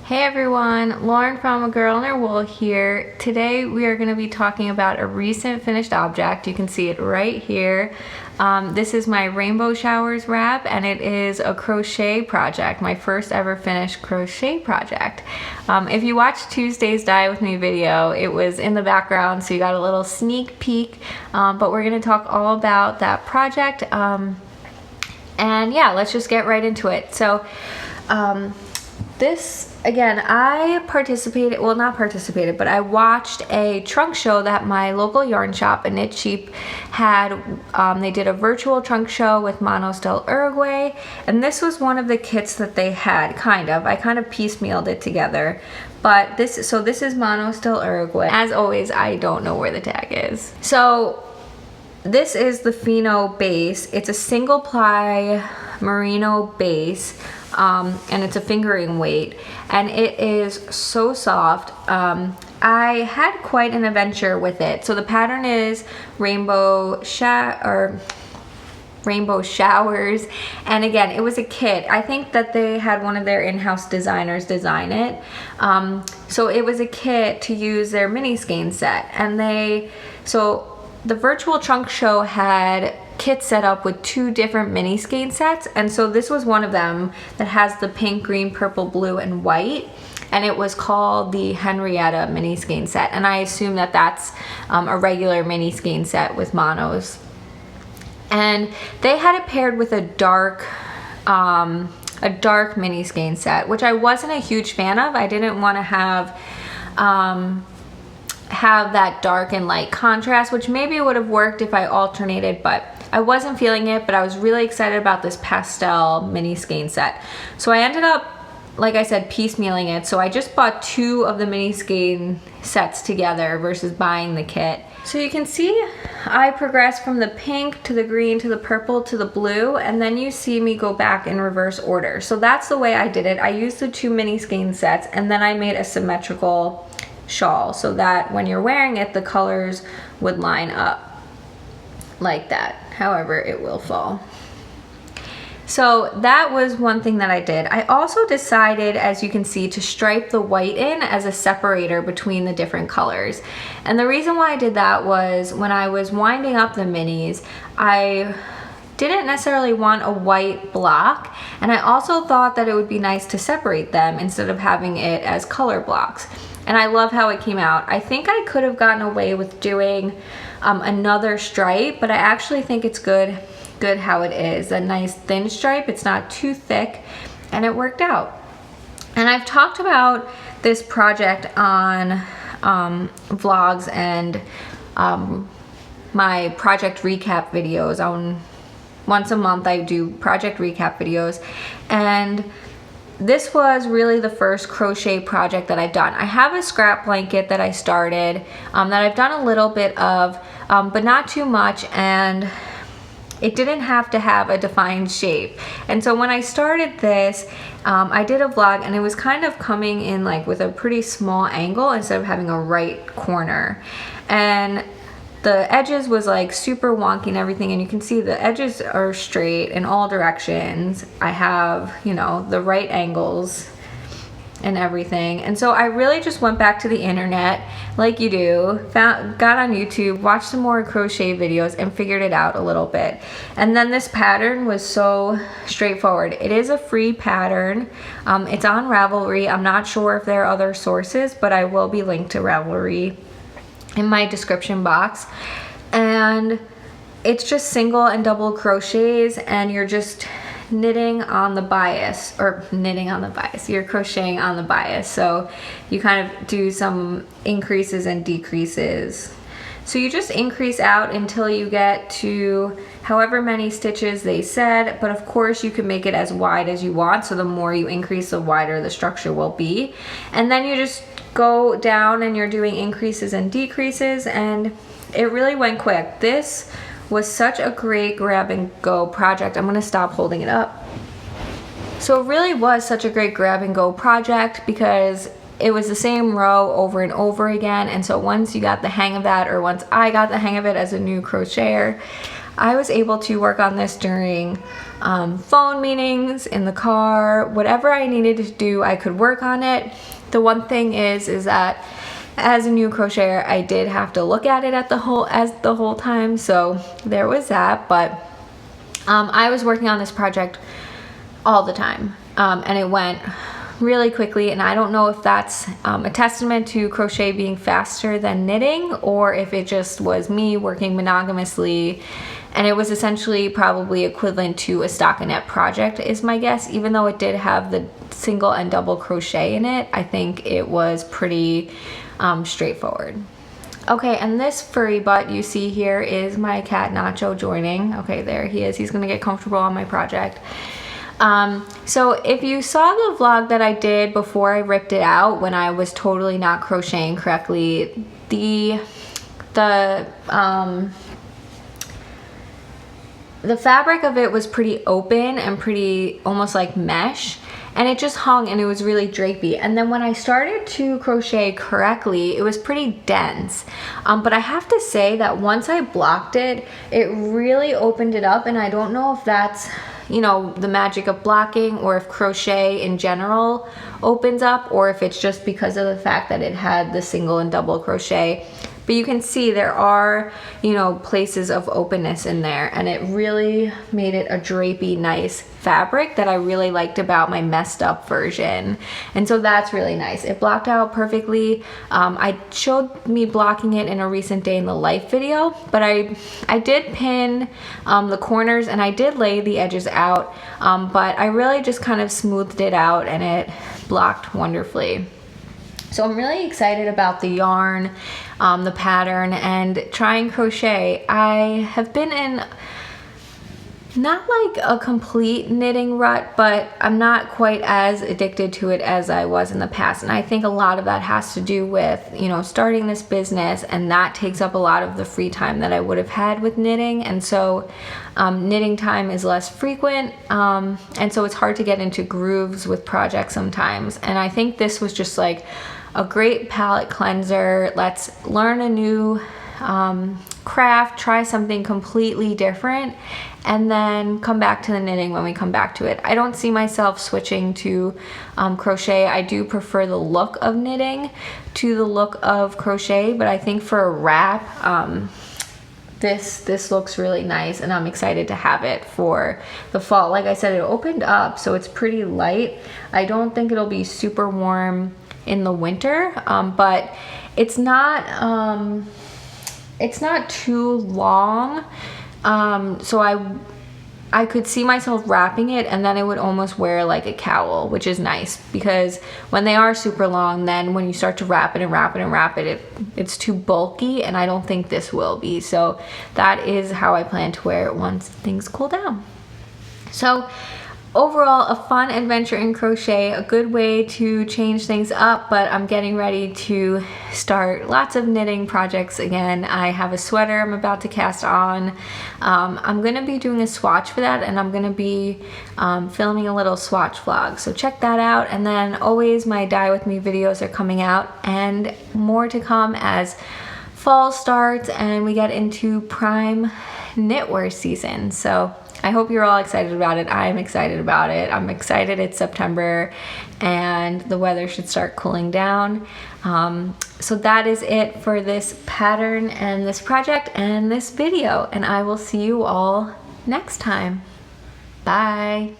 Hey everyone, Lauren from A Girl and Her Wool here. Today we are going to be talking about a recent finished object. You can see it right here. This is my Rainbow Showers wrap, and it is a crochet project, my first ever finished crochet project. If you watched Tuesday's Dye With Me video, it was in the background, so you got a little sneak peek, but we're going to talk all about that project. And yeah, let's just get right into it. So this, again, I participated, well, not participated, but I watched a trunk show that my local yarn shop, A Knit Sheep, had. They did a virtual trunk show with Manos del Uruguay, and this was one of the kits that they had, kind of. I kind of piecemealed it together, but this is Manos del Uruguay. As always, I don't know where the tag is. So this is the Fino base. It's a single ply merino base. And it's a fingering weight, and it is so soft. I had quite an adventure with it. So the pattern is Rainbow Showers, and again, it was a kit. I think that they had one of their in-house designers design it. So it was a kit to use their mini skein set, and so the virtual trunk show had kit set up with two different mini skein sets, and so this was one of them that has the pink, green, purple, blue, and white, and it was called the Henrietta mini skein set, and I assume that that's a regular mini skein set with Manos. And they had it paired with a dark mini skein set, which I wasn't a huge fan of. I didn't want to have that dark and light contrast, which maybe would have worked if I alternated, but I wasn't feeling it. But I was really excited about this pastel mini skein set, so I ended up, like I said, piecemealing it. So I just bought two of the mini skein sets together versus buying the kit. So you can see I progressed from the pink to the green to the purple to the blue, and then you see me go back in reverse order. So that's the way I did it. I used the two mini skein sets, and then I made a symmetrical shawl so that when you're wearing it, the colors would line up like that. However, it will fall. So that was one thing that I did. I also decided, as you can see, to stripe the white in as a separator between the different colors. And the reason why I did that was when I was winding up the minis, I didn't necessarily want a white block, and I also thought that it would be nice to separate them instead of having it as color blocks. And I love how it came out. I think I could have gotten away with doing another stripe, but I actually think it's good how it is. A nice thin stripe, it's not too thick, and it worked out. And I've talked about this project on vlogs and my project recap videos. Once a month I do project recap videos, and this was really the first crochet project that I've done. I have a scrap blanket that I started that I've done a little bit of, but not too much, and it didn't have to have a defined shape. And so when I started this, I did a vlog, and it was kind of coming in like with a pretty small angle instead of having a right corner. And the edges was like super wonky and everything, and you can see the edges are straight in all directions. I have, you know, the right angles and everything. And so I really just went back to the internet, like you do, got on YouTube, watched some more crochet videos, and figured it out a little bit. And then this pattern was so straightforward. It is a free pattern. It's on Ravelry. I'm not sure if there are other sources, but I will be linked to Ravelry in my description box. And it's just single and double crochets, and you're just knitting on the bias, you're crocheting on the bias. So you kind of do some increases and decreases. So you just increase out until you get to however many stitches they said, but of course you can make it as wide as you want, so the more you increase, the wider the structure will be. And then you just go down and you're doing increases and decreases, and it really went quick. This was such a great grab and go project. I'm gonna stop holding it up. So it really was such a great grab and go project because it was the same row over and over again. And so once you got the hang of that, or once I got the hang of it as a new crocheter, I was able to work on this during phone meetings, in the car, whatever I needed to do, I could work on it. The one thing is that as a new crocheter, I did have to look at it the whole time, so there was that. But I was working on this project all the time, and it went really quickly, and I don't know if that's a testament to crochet being faster than knitting, or if it just was me working monogamously, and it was essentially probably equivalent to a stockinette project is my guess. Even though it did have the single and double crochet in it, I think it was pretty straightforward. Okay, and this furry butt you see here is my cat Nacho joining. Okay, there he is. He's gonna get comfortable on my project. So if you saw the vlog that I did before I ripped it out, when I was totally not crocheting correctly, the fabric of it was pretty open and pretty almost like mesh, and it just hung and it was really drapey. And then when I started to crochet correctly, it was pretty dense. But I have to say that once I blocked it, it really opened it up, and I don't know if that's, you know, the magic of blocking, or if crochet in general opens up, or if it's just because of the fact that it had the single and double crochet. But you can see there are, you know, places of openness in there, and it really made it a drapey, nice fabric that I really liked about my messed up version. And so that's really nice. It blocked out perfectly. I showed me blocking it in a recent day in the life video, but I did pin the corners, and I did lay the edges out, but I really just kind of smoothed it out, and it blocked wonderfully. So I'm really excited about the yarn, the pattern, and trying crochet. I have been in not like a complete knitting rut, but I'm not quite as addicted to it as I was in the past. And I think a lot of that has to do with, you know, starting this business, and that takes up a lot of the free time that I would have had with knitting. And so knitting time is less frequent, and so it's hard to get into grooves with projects sometimes. And I think this was just like a great palette cleanser. Let's learn a new craft, try something completely different, and then come back to the knitting when we come back to it. I don't see myself switching to crochet. I do prefer the look of knitting to the look of crochet, but I think for a wrap, this looks really nice, and I'm excited to have it for the fall. Like I said, it opened up, so it's pretty light. I don't think it'll be super warm in the winter, but it's not too long, so I could see myself wrapping it, and then it would almost wear like a cowl, which is nice, because when they are super long, then when you start to wrap it and wrap it and wrap it, it's too bulky, and I don't think this will be. So that is how I plan to wear it once things cool down. So overall, a fun adventure in crochet, a good way to change things up, but I'm getting ready to start lots of knitting projects again. I have a sweater I'm about to cast on. I'm gonna be doing a swatch for that, and I'm gonna be filming a little swatch vlog, so check that out. And then always my Dye With Me videos are coming out, and more to come as fall starts and we get into prime knitwear season. So I hope you're all excited about it. I'm excited about it. I'm excited it's September and the weather should start cooling down. So that is it for this pattern and this project and this video, and I will see you all next time. Bye.